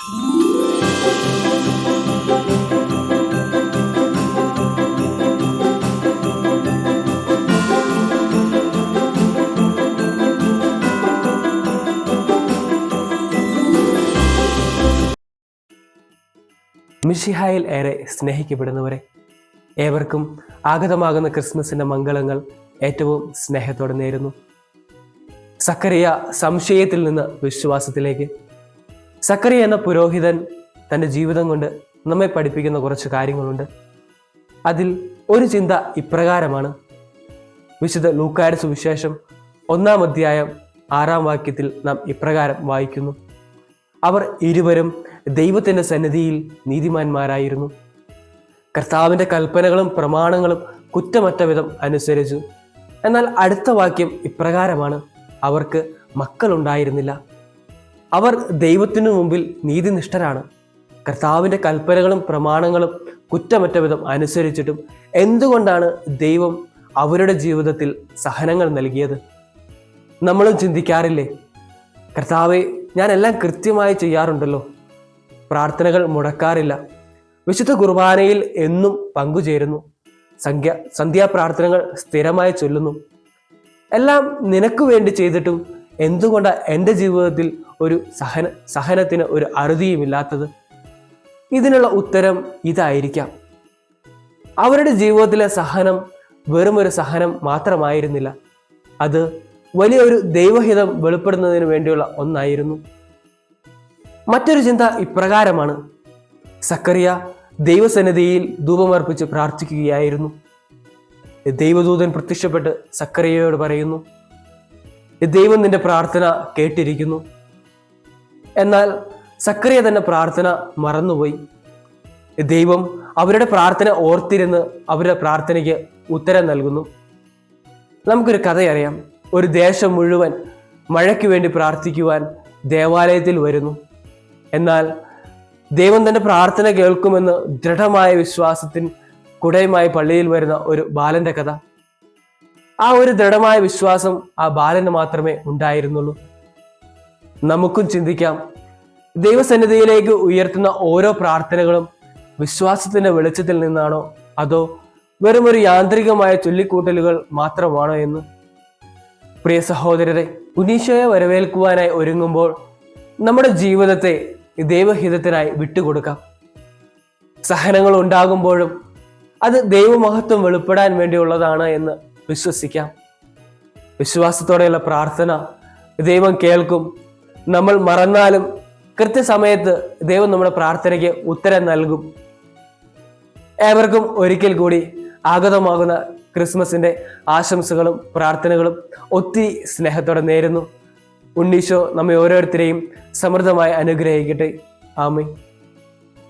മിശിഹായിൽ ഏറെ സ്നേഹിക്കപ്പെടുന്നവരെ, ഏവർക്കും ആഗതമാകുന്ന ക്രിസ്മസിൻ്റെ മംഗളങ്ങൾ ഏറ്റവും സ്നേഹത്തോടെ നേരുന്നു. സക്കറിയ സംശയത്തിൽ നിന്ന് വിശ്വാസത്തിലേക്ക്. സക്കറിയ എന്ന പുരോഹിതൻ തൻ്റെ ജീവിതം കൊണ്ട് നമ്മെ പഠിപ്പിക്കുന്ന കുറച്ച് കാര്യങ്ങളുണ്ട്. അതിൽ ഒരു ചിന്ത ഇപ്രകാരമാണ്. വിശുദ്ധ ലൂക്കായുടെ സുവിശേഷം 1-ാം അധ്യായം 6-ാം വാക്യത്തിൽ നാം ഇപ്രകാരം വായിക്കുന്നു: അവർ ഇരുവരും ദൈവത്തിൻ്റെ സന്നിധിയിൽ നീതിമാന്മാരായിരുന്നു, കർത്താവിൻ്റെ കൽപ്പനകളും പ്രമാണങ്ങളും കുറ്റമറ്റ വിധം അനുസരിച്ചു. എന്നാൽ അടുത്ത വാക്യം ഇപ്രകാരമാണ്: അവർക്ക് മക്കളുണ്ടായിരുന്നില്ല. അവർ ദൈവത്തിനു മുമ്പിൽ നീതിനിഷ്ഠരാണ്, കർത്താവിൻ്റെ കൽപ്പനകളും പ്രമാണങ്ങളും കുറ്റമറ്റ വിധം അനുസരിച്ചിട്ടും എന്തുകൊണ്ടാണ് ദൈവം അവരുടെ ജീവിതത്തിൽ സഹനങ്ങൾ നൽകിയത്? നമ്മളും ചിന്തിക്കാറില്ലേ, കർത്താവെ, ഞാൻ എല്ലാം കൃത്യമായി ചെയ്യാറുണ്ടല്ലോ, പ്രാർത്ഥനകൾ മുടക്കാറില്ല, വിശുദ്ധ കുർബാനയിൽ എന്നും പങ്കുചേരുന്നു, സന്ധ്യാപ്രാർത്ഥനകൾ സ്ഥിരമായി ചൊല്ലുന്നു, എല്ലാം നിനക്ക് വേണ്ടി ചെയ്തിട്ടും എന്തുകൊണ്ടാണ് എൻ്റെ ജീവിതത്തിൽ ഒരു സഹനത്തിന് ഒരു അറുതിയുമില്ലാത്തത്? ഇതിനുള്ള ഉത്തരം ഇതായിരിക്കാം. അവരുടെ ജീവിതത്തിലെ സഹനം വെറുമൊരു സഹനം മാത്രമായിരുന്നില്ല, അത് വലിയൊരു ദൈവഹിതം വെളിപ്പെടുന്നതിന് വേണ്ടിയുള്ള ഒന്നായിരുന്നു. മറ്റൊരു ചിന്ത ഇപ്രകാരമാണ്: സക്കറിയ ദൈവസന്നിധിയിൽ ധൂപമർപ്പിച്ച് പ്രാർത്ഥിക്കുകയായിരുന്നു. ദൈവദൂതൻ പ്രത്യക്ഷപ്പെട്ട് സക്കറിയയോട് പറയുന്നു, ദൈവം നിന്റെ പ്രാർത്ഥന കേട്ടിരിക്കുന്നു. എന്നാൽ സക്കറിയ തന്നെ പ്രാർത്ഥന മറന്നുപോയി. ദൈവം അവരുടെ പ്രാർത്ഥന ഓർത്തിരുന്ന് അവരുടെ പ്രാർത്ഥനയ്ക്ക് ഉത്തരം നൽകുന്നു. നമുക്കൊരു കഥയറിയാം. ഒരു ദേശം മുഴുവൻ മഴയ്ക്ക് വേണ്ടി പ്രാർത്ഥിക്കുവാൻ ദേവാലയത്തിൽ വരുന്നു. എന്നാൽ ദൈവം തന്റെ പ്രാർത്ഥന കേൾക്കുമെന്ന് ദൃഢമായ വിശ്വാസത്തിന് കുടയുമായി പള്ളിയിൽ വരുന്ന ഒരു ബാലന്റെ കഥ. ആ ഒരു ദൃഢമായ വിശ്വാസം ആ ബാലന് മാത്രമേ ഉണ്ടായിരുന്നുള്ളൂ. നമുക്കും ചിന്തിക്കാം, ദൈവസന്നിധിയിലേക്ക് ഉയർത്തുന്ന ഓരോ പ്രാർത്ഥനകളും വിശ്വാസത്തിന്റെ വെളിച്ചത്തിൽ നിന്നാണോ, അതോ വെറുമൊരു യാന്ത്രികമായ ചൊല്ലിക്കൂട്ടലുകൾ മാത്രമാണോ എന്ന്. പ്രിയ സഹോദരരെ, ഉന്നീശോയെ വരവേൽക്കുവാനായി ഒരുങ്ങുമ്പോൾ നമ്മുടെ ജീവിതത്തെ ദൈവഹിതത്തിനായി വിട്ടുകൊടുക്കാം. സഹനങ്ങൾ ഉണ്ടാകുമ്പോഴും അത് ദൈവമഹത്വം വെളിപ്പെടാൻ വേണ്ടിയുള്ളതാണ് എന്ന് വിശ്വസിക്കാം. വിശ്വാസത്തോടെയുള്ള പ്രാർത്ഥന ദൈവം കേൾക്കും. നമ്മൾ മറന്നാലും കൃത്യസമയത്ത് ദൈവം നമ്മുടെ പ്രാർത്ഥനയ്ക്ക് ഉത്തരം നൽകും. ഏവർക്കും ഒരിക്കൽ കൂടി ആഗതമാകുന്ന ക്രിസ്മസിന്റെ ആശംസകളും പ്രാർത്ഥനകളും ഒത്തിരി സ്നേഹത്തോടെ നേരുന്നു. ഉണ്ണീശോ നമ്മെ ഓരോരുത്തരെയും സമൃദ്ധമായി അനുഗ്രഹിക്കട്ടെ. ആമേൻ.